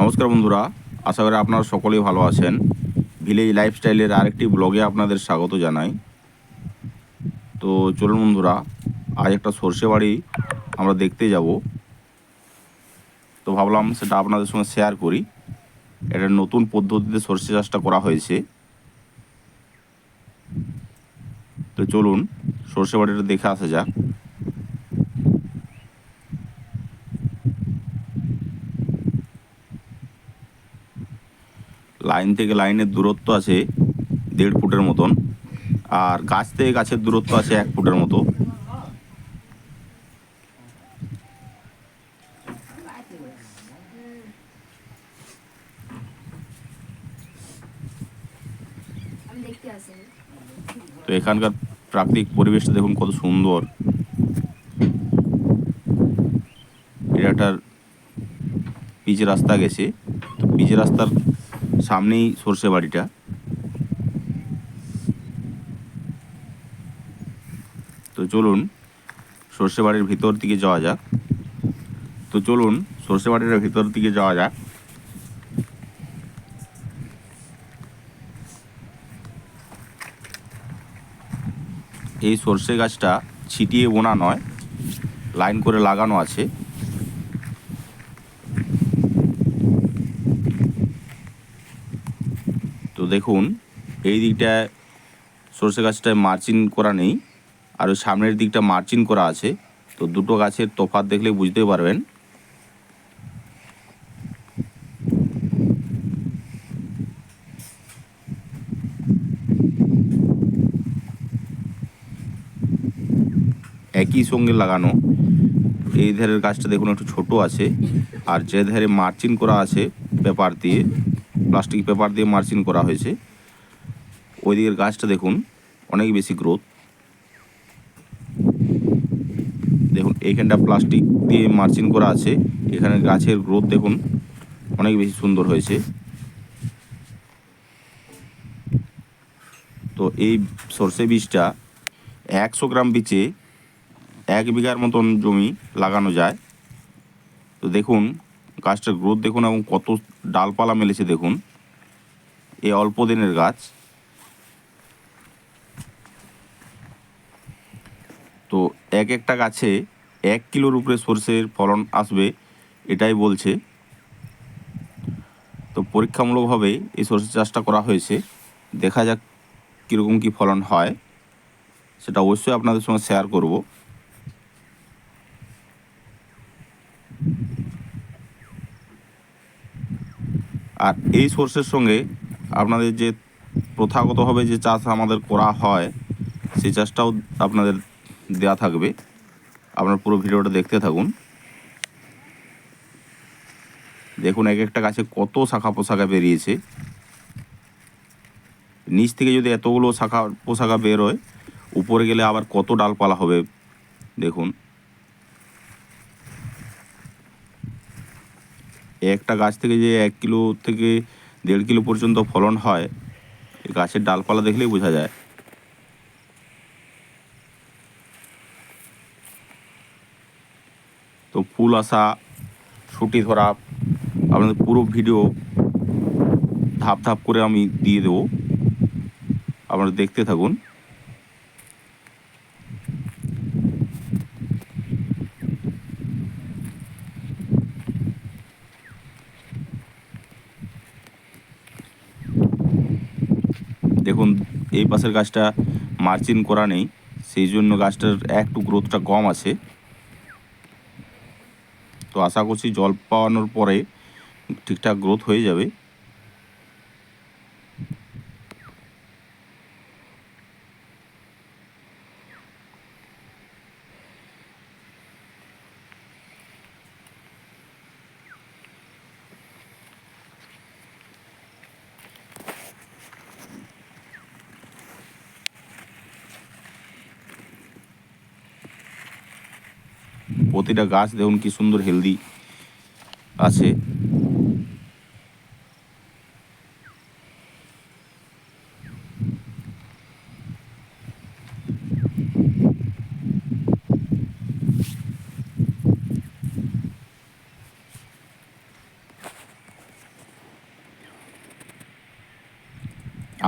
নমস্কার বন্ধুরা, আশা করি আপনারা সকলেই ভালো আছেন। ভিলেজ লাইফস্টাইলের আরেকটি ব্লগে আপনাদের স্বাগত জানাই। তো চলুন বন্ধুরা, আজ একটা সর্ষে বাড়ি আমরা দেখতে যাব। তো ভাবলাম সেটা আপনাদের সঙ্গে শেয়ার করি। এটা নতুন পদ্ধতিতে সর্ষে চাষটা করা হয়েছে। তো চলুন সর্ষে বাড়িটা দেখে আসা যাক। লাইন থেকে লাইনের দূরত্ব আছে 1.5 ফুটের মতন, আর গাছ থেকে গাছের দূরত্ব আছে 1 ফুটের মতো। তো এখানকার প্রাকৃতিক পরিবেশটা দেখুন কত সুন্দর। এটা একটা পিচ রাস্তা গেছে, তো পিচ রাস্তার সামনেই সর্ষে বাড়িটা। তো চলুন সর্ষে বাড়ির ভিতর দিকে যাওয়া যাক। এই সর্ষে গাছটা ছিটিয়ে বোনা নয়, লাইন করে লাগানো আছে। তো দেখুন এই দিকটায় সর্ষে গাছটায় মার্চিং করা নেই, আর ওই সামনের দিকটা মার্চিং করা আছে। তো দুটো গাছের তফাৎ দেখলে বুঝতে পারবেন। একই সঙ্গে লাগানো। এই ধারের গাছটা দেখুন একটু ছোট আছে, আর যে ধারে মার্চিং করা আছে পেপার দিয়ে, প্লাস্টিক পেপার দিয়ে মার্চিং করা হয়েছে, ওই দিকের গাছটা দেখুন অনেক বেশি গ্রোথ। দেখুন এইখানটা প্লাস্টিক দিয়ে মার্চিং করা আছে, এখানে গাছের গ্রোথ দেখুন অনেক বেশি সুন্দর হয়েছে। তো এই সর্ষে বীজটা 100 গ্রাম বীজে 1 বিঘার মতন জমি লাগানো যায়। তো দেখুন গাছটার গ্রোথ দেখুন এবং কত ডালপালা মেলেছে দেখুন। এই অল্প দিনের গাছ। তো একটা গাছে 1 কিলোর উপরে সর্ষের ফলন আসবে এটাই বলছে। তো পরীক্ষামূলকভাবে এই সর্ষে চাষটা করা হয়েছে, দেখা যাক কীরকম কী ফলন হয়, সেটা অবশ্যই আপনাদের সঙ্গে শেয়ার করব। আর এই সর্ষের সঙ্গে আপনাদের যে প্রথাগতভাবে যে চাষ আমাদের করা হয় সেই চাষটাও আপনাদের দেয়া থাকবে। আপনার পুরো ভিডিওটা দেখতে থাকুন। দেখুন একটা গাছে কত শাখা পোশাকা বেরিয়েছে। নিচ থেকে যদি এতগুলো শাখা পোশাকা বেরোয়, উপরে গেলে আবার কত ডালপালা হবে দেখুন। একটা গাছ থেকে যে 1 কিলো থেকে 1.5 কিলো পর্যন্ত ফলন হয়, এই গাছের ডালপালা দেখলেই বোঝা যায়। তো ফুল আসা, শুটি ধরা, আপনাদের পুরো ভিডিও ধাপ ধাপ করে আমি দিয়ে দেবো, আপনারা দেখতে থাকুন। দেখুন এই পাশের গাছটা মার্চিং করা নেই, সেই জন্য গাছটার একটু গ্রোথটা কম আছে। তো আশা করছি জল পাওয়ানোর পরে ঠিকঠাক গ্রোথ হয়ে যাবে। প্রতিটা গাছ দেখুন কি সুন্দর হেলদি আছে।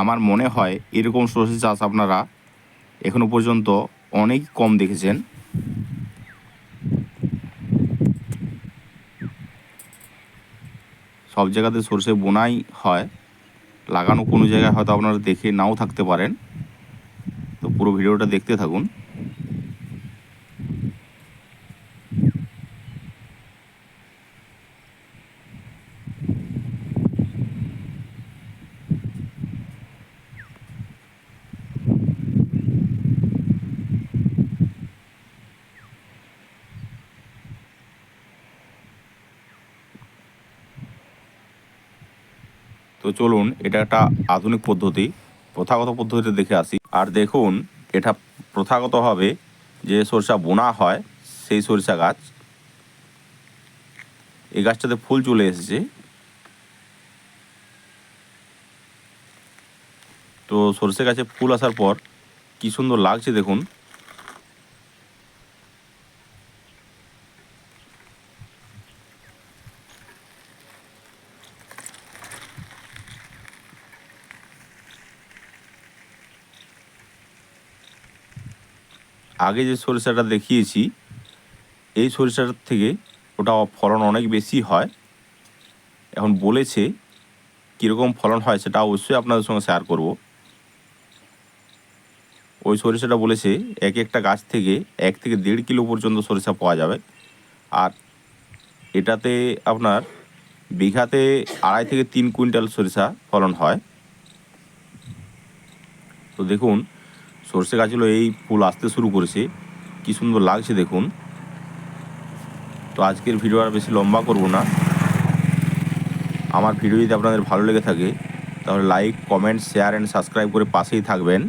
আমার মনে হয় এরকম সরষে চাষ আপনারা এখনো পর্যন্ত অনেক কম দেখেছেন। সব জায়গাতে সরষে বোনাই হয়, লাগানো কোনো জায়গায় হয়তো আপনারা দেখে নাও থাকতে পারেন। তো পুরো ভিডিওটা দেখতে থাকুন। তো চলুন, এটা একটা আধুনিক পদ্ধতি, প্রথাগত পদ্ধতিতে দেখে আসি। আর দেখুন, এটা প্রথাগতভাবে যে সরিষা বোনা হয় সেই সরিষা গাছ, এই গাছটাতে ফুল চলে এসেছে। তো সরষে গাছে ফুল আসার পর কি সুন্দর লাগছে দেখুন। আগে যে সরিষাটা দেখিয়েছি এই সরিষাটার থেকে ওটা ফলন অনেক বেশি হয়। এখন বলেছে কীরকম ফলন হয় সেটা অবশ্যই আপনাদের সঙ্গে শেয়ার করব। ওই সরিষাটা বলেছে এক একটা গাছ থেকে 1 থেকে 1.5 কিলো পর্যন্ত সরিষা পাওয়া যাবে। আর এটাতে আপনার বিঘাতে 2.5 থেকে 3 কুইন্টাল সরিষা ফলন হয়। তো দেখুন, সরষে গাছগুলো এই ফুল আসতে শুরু করেছে, কি সুন্দর লাগছে দেখুন। তো আজকের ভিডিও আর বেশি লম্বা করব না। আমার ভিডিও যদি আপনাদের ভালো লেগে থাকে তাহলে like, comment, share and subscribe করে পাশেই থাকবেন।